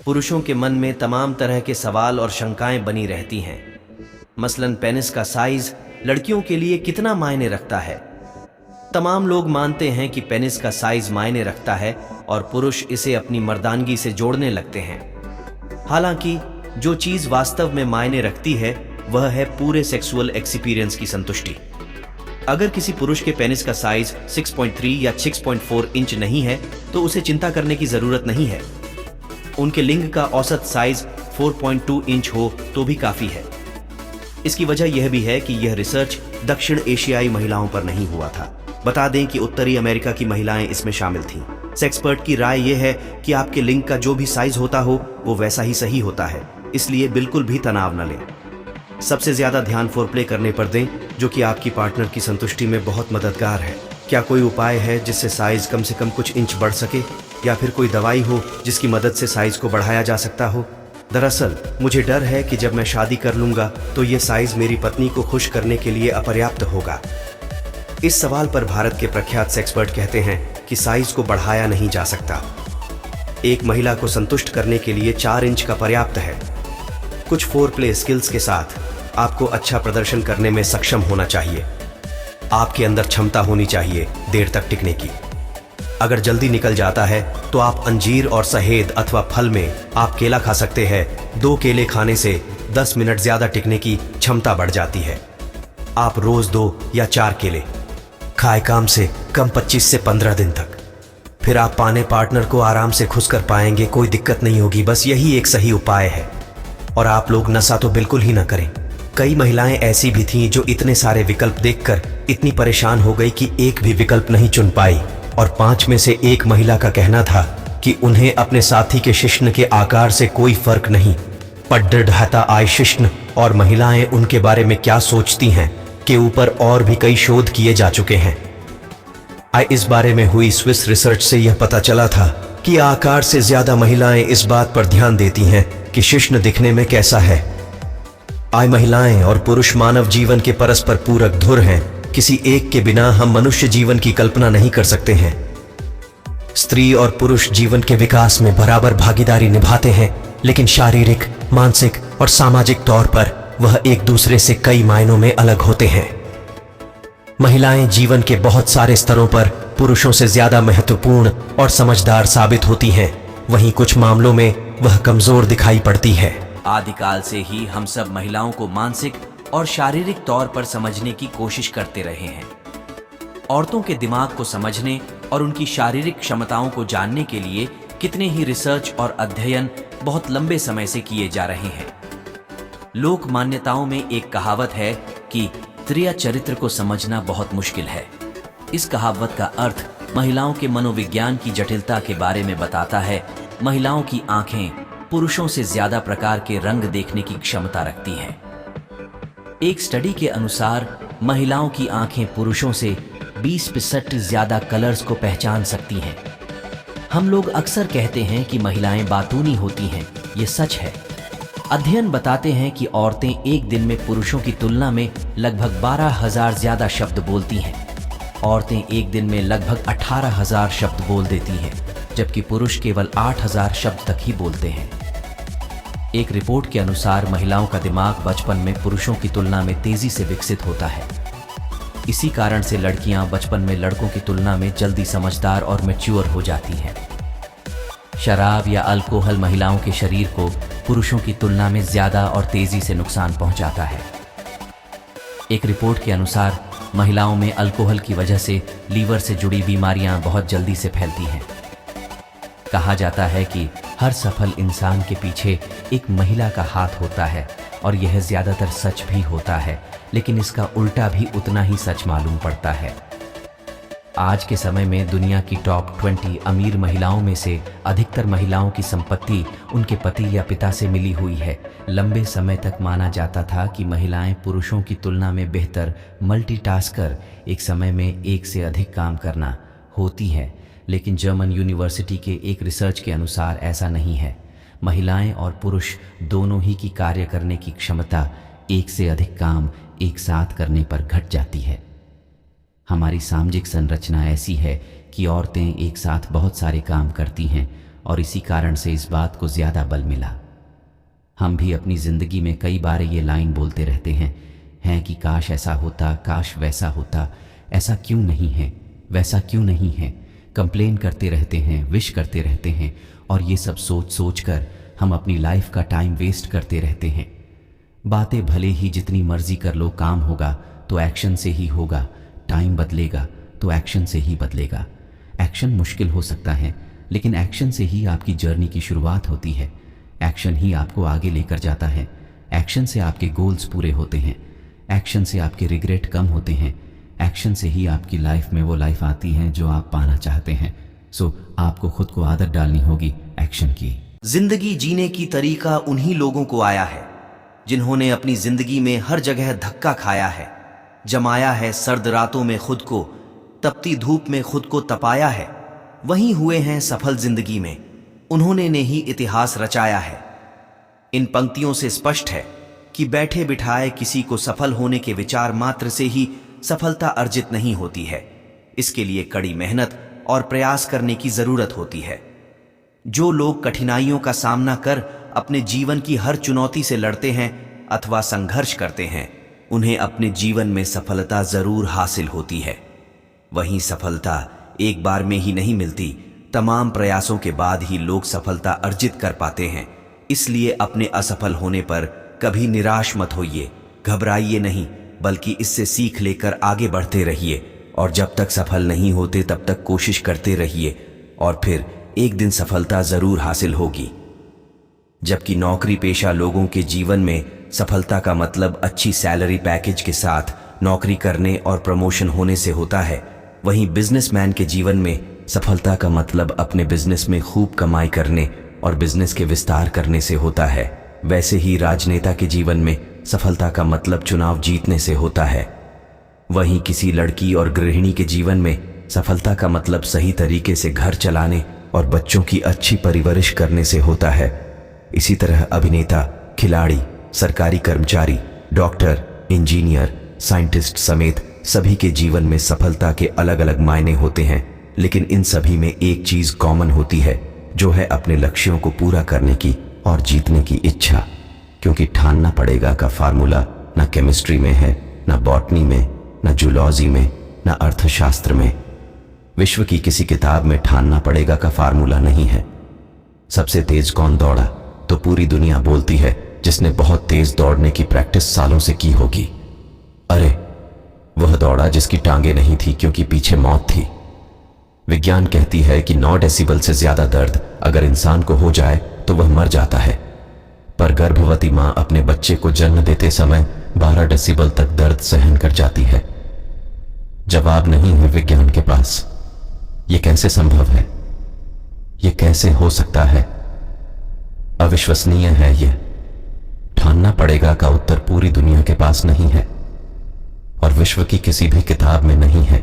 पुरुषों के मन में तमाम तरह के सवाल और शंकाएं बनी रहती हैं। मसलन पेनिस का साइज लड़कियों के लिए कितना मायने रखता है। तमाम लोग मानते हैं कि पेनिस का साइज मायने रखता है और पुरुष इसे अपनी मर्दानगी से जोड़ने लगते हैं। हालांकि जो चीज वास्तव में मायने रखती है वह है पूरे सेक्सुअल एक्सपीरियंस की संतुष्टि। अगर किसी पुरुष के पेनिस का साइज 6.3 या 6.4 इंच नहीं है तो उसे चिंता करने की जरूरत नहीं है। उनके लिंग का औसत साइज 4.2 इंच हो तो भी काफी है। इसकी वजह यह भी है कि यह रिसर्च दक्षिण एशियाई महिलाओं पर नहीं हुआ था। बता दें कि उत्तरी अमेरिका की महिलाएं इसमें शामिल थीं। सेक्सपर्ट की राय यह है कि आपके लिंग का जो भी साइज होता हो वो वैसा ही सही होता है, इसलिए बिल्कुल भी तनाव न लें। सबसे ज्यादा ध्यान फोरप्ले करने पर दें, जो कि आपकी पार्टनर की संतुष्टि में बहुत मददगार है। क्या कोई उपाय है जिससे साइज कम से कम कुछ इंच बढ़ सके, या फिर कोई दवाई हो जिसकी मदद से साइज को बढ़ाया जा सकता हो? दरअसल मुझे डर है कि जब मैं शादी कर लूंगा तो ये साइज मेरी पत्नी को खुश करने के लिए अपर्याप्त होगा। इस सवाल पर भारत के प्रख्यात सेक्सपर्ट कहते हैं कि साइज को बढ़ाया नहीं जा सकता। एक महिला को संतुष्ट करने के लिए 4 इंच का पर्याप्त है। कुछ फोरप्ले स्किल्स के साथ आपको अच्छा प्रदर्शन करने में सक्षम होना चाहिए। आपके अंदर क्षमता होनी चाहिए देर तक टिकने की। अगर जल्दी निकल जाता है तो आप अंजीर और शहद अथवा फल में आप केला खा सकते हैं। 2 केले खाने से 10 मिनट ज्यादा टिकने की क्षमता बढ़ जाती है। आप रोज 2 या 4 केले खाए कम से कम 25 से 15 दिन तक। फिर आप पाने पार्टनर को आराम से खुश कर पाएंगे, कोई दिक्कत नहीं होगी। बस यही एक सही उपाय है। और आप लोग नशा तो बिल्कुल ही ना करें। कई महिलाएं ऐसी भी थीं जो इतने सारे विकल्प देखकर इतनी परेशान हो गई कि एक भी विकल्प नहीं चुन पाई। और 5 में से 1 महिला का कहना था कि उन्हें अपने साथी के शिश्न के आकार से कोई फर्क नहीं पड़ता। आय शिश्न और महिलाएं उनके बारे में क्या सोचती हैं के ऊपर और भी कई शोध किए जा चुके हैं। इस बारे में हुई स्विस रिसर्च से यह पता चला था कि आकार से ज्यादा महिलाएं इस बात पर ध्यान देती हैं कि शिश्न दिखने में कैसा है। महिलाएं और पुरुष मानव जीवन के परस्पर पूरक धुर हैं। किसी एक के बिना हम मनुष्य जीवन की कल्पना नहीं कर सकते हैं। स्त्री और पुरुष जीवन के विकास में बराबर भागीदारी निभाते हैं, लेकिन शारीरिक, मानसिक और सामाजिक तौर पर वह एक दूसरे से कई मायनों में अलग होते हैं। महिलाएं जीवन के बहुत सारे स्तरों पर पुरुषों से ज्यादा महत्वपूर्ण और समझदार साबित होती हैं, वहीं कुछ मामलों में वह कमजोर दिखाई पड़ती है। आदिकाल से ही हम सब महिलाओं को मानसिक और शारीरिक तौर पर समझने की कोशिश करते रहे हैं। औरतों के दिमाग को समझने और उनकी शारीरिक क्षमताओं को जानने के लिए कितने ही रिसर्च और अध्ययन बहुत लंबे समय से किए जा रहे हैं। लोक मान्यताओं में एक कहावत है कि स्त्रीय चरित्र को समझना बहुत मुश्किल है। इस कहावत का अर्थ महिलाओं के मनोविज्ञान की जटिलता के बारे में बताता है। महिलाओं की आंखें पुरुषों से ज्यादा प्रकार के रंग देखने की क्षमता रखती हैं। एक स्टडी के अनुसार महिलाओं की आंखें पुरुषों से 20% ज्यादा कलर्स को पहचान सकती हैं। हम लोग अक्सर कहते हैं कि महिलाएं बातूनी होती हैं, ये सच है। अध्ययन बताते हैं कि औरतें एक दिन में पुरुषों की तुलना में लगभग 12,000 ज्यादा शब्द बोलती हैं। औरतें एक दिन में लगभग 18,000 शब्द बोल देती हैं, जबकि पुरुष केवल 8,000 शब्द तक ही बोलते हैं। एक रिपोर्ट के अनुसार महिलाओं का दिमाग बचपन में पुरुषों की तुलना में तेजी से विकसित होता है। इसी कारण से लड़कियां बचपन में लड़कों की तुलना में जल्दी समझदार और मैच्योर हो जाती हैं। शराब या अल्कोहल महिलाओं के शरीर को पुरुषों की तुलना में ज्यादा और तेजी से नुकसान पहुंचाता है। एक रिपोर्ट के अनुसार महिलाओं में अल्कोहल की वजह से लीवर से जुड़ी बीमारियां बहुत जल्दी से फैलती हैं। कहा जाता है कि हर सफल इंसान के पीछे एक महिला का हाथ होता है, और यह ज्यादातर सच भी होता है, लेकिन इसका उल्टा भी उतना ही सच मालूम पड़ता है। आज के समय में दुनिया की टॉप 20 अमीर महिलाओं में से अधिकतर महिलाओं की संपत्ति उनके पति या पिता से मिली हुई है। लंबे समय तक माना जाता था कि महिलाएं पुरुषों की तुलना में बेहतर मल्टीटास्कर, एक समय में एक से अधिक काम करना होती हैं, लेकिन जर्मन यूनिवर्सिटी के एक रिसर्च के अनुसार ऐसा नहीं है। महिलाएं और पुरुष दोनों ही की कार्य करने की क्षमता एक से अधिक काम एक साथ करने पर घट जाती है। हमारी सामाजिक संरचना ऐसी है कि औरतें एक साथ बहुत सारे काम करती हैं और इसी कारण से इस बात को ज़्यादा बल मिला। हम भी अपनी ज़िंदगी में कई बार ये लाइन बोलते रहते हैं कि काश ऐसा होता, काश वैसा होता, ऐसा क्यों नहीं है, वैसा क्यों नहीं है। कंप्लेन करते रहते हैं, विश करते रहते हैं और ये सब सोच सोच कर हम अपनी लाइफ का टाइम वेस्ट करते रहते हैं। बातें भले ही जितनी मर्जी कर लो, काम होगा तो एक्शन से ही होगा, टाइम बदलेगा तो एक्शन से ही बदलेगा। एक्शन मुश्किल हो सकता है लेकिन एक्शन से ही आपकी जर्नी की शुरुआत होती है। एक्शन ही आपको आगे लेकर जाता है। एक्शन से आपके गोल्स पूरे होते हैं। एक्शन से आपके रिग्रेट कम होते हैं। एक्शन से ही आपकी लाइफ में वो लाइफ आती है जो आप पाना चाहते हैं। सो आपको खुद को आदत डालनी होगी एक्शन की। जिंदगी जीने की तरीका उन्हीं लोगों को आया है जिन्होंने अपनी जिंदगी में हर जगह धक्का खाया है, जमाया है सर्द रातों में खुद को, तपती धूप में खुद को तपाया है। वही हुए हैं सफल जिंदगी में, उन्होंने ने ही इतिहास रचाया है। इन पंक्तियों से स्पष्ट है कि बैठे बिठाए किसी को सफल होने के विचार मात्र से ही सफलता अर्जित नहीं होती है। इसके लिए कड़ी मेहनत और प्रयास करने की जरूरत होती है। जो लोग कठिनाइयों का सामना कर अपने जीवन की हर चुनौती से लड़ते हैं अथवा संघर्ष करते हैं, उन्हें अपने जीवन में सफलता जरूर हासिल होती है। वहीं सफलता एक बार में ही नहीं मिलती, तमाम प्रयासों के बाद ही लोग सफलता अर्जित कर पाते हैं। इसलिए अपने असफल होने पर कभी निराश मत होइए, घबराइए नहीं, बल्कि इससे सीख लेकर आगे बढ़ते रहिए और जब तक सफल नहीं होते तब तक कोशिश करते रहिए और फिर एक दिन सफलता जरूर हासिल होगी। जबकि नौकरी पेशा लोगों के जीवन में सफलता का मतलब अच्छी सैलरी पैकेज के साथ नौकरी करने और प्रमोशन होने से होता है, वहीं बिजनेसमैन के जीवन में सफलता का मतलब अपने बिजनेस में खूब कमाई करने और बिजनेस के विस्तार करने से होता है। वैसे ही राजनेता के जीवन में सफलता का मतलब चुनाव जीतने से होता है। वहीं किसी लड़की और गृहिणी के जीवन में सफलता का मतलब सही तरीके से घर चलाने और बच्चों की अच्छी परवरिश करने से होता है। इसी तरह अभिनेता, खिलाड़ी, सरकारी कर्मचारी, डॉक्टर, इंजीनियर, साइंटिस्ट समेत सभी के जीवन में सफलता के अलग अलग मायने होते हैं, लेकिन इन सभी में एक चीज कॉमन होती है, जो है अपने लक्ष्यों को पूरा करने की और जीतने की इच्छा। क्योंकि ठानना पड़ेगा का फार्मूला न केमिस्ट्री में है, न बॉटनी में, न जूलॉजी में, न अर्थशास्त्र में। विश्व की किसी किताब में ठानना पड़ेगा का फार्मूला नहीं है। सबसे तेज कौन दौड़ा, तो पूरी दुनिया बोलती है जिसने बहुत तेज दौड़ने की प्रैक्टिस सालों से की होगी। अरे वह दौड़ा जिसकी टांगे नहीं थी क्योंकि पीछे मौत थी। विज्ञान कहती है कि 9 डेसिबल से ज्यादा दर्द अगर इंसान को हो जाए तो वह मर जाता है, पर गर्भवती मां अपने बच्चे को जन्म देते समय 12 डेसिबल तक दर्द सहन कर जाती है। जवाब नहीं है विज्ञान के पास। यह कैसे संभव है? यह कैसे हो सकता है? अविश्वसनीय है यह। ठानना पड़ेगा का उत्तर पूरी दुनिया के पास नहीं है और विश्व की किसी भी किताब में नहीं है।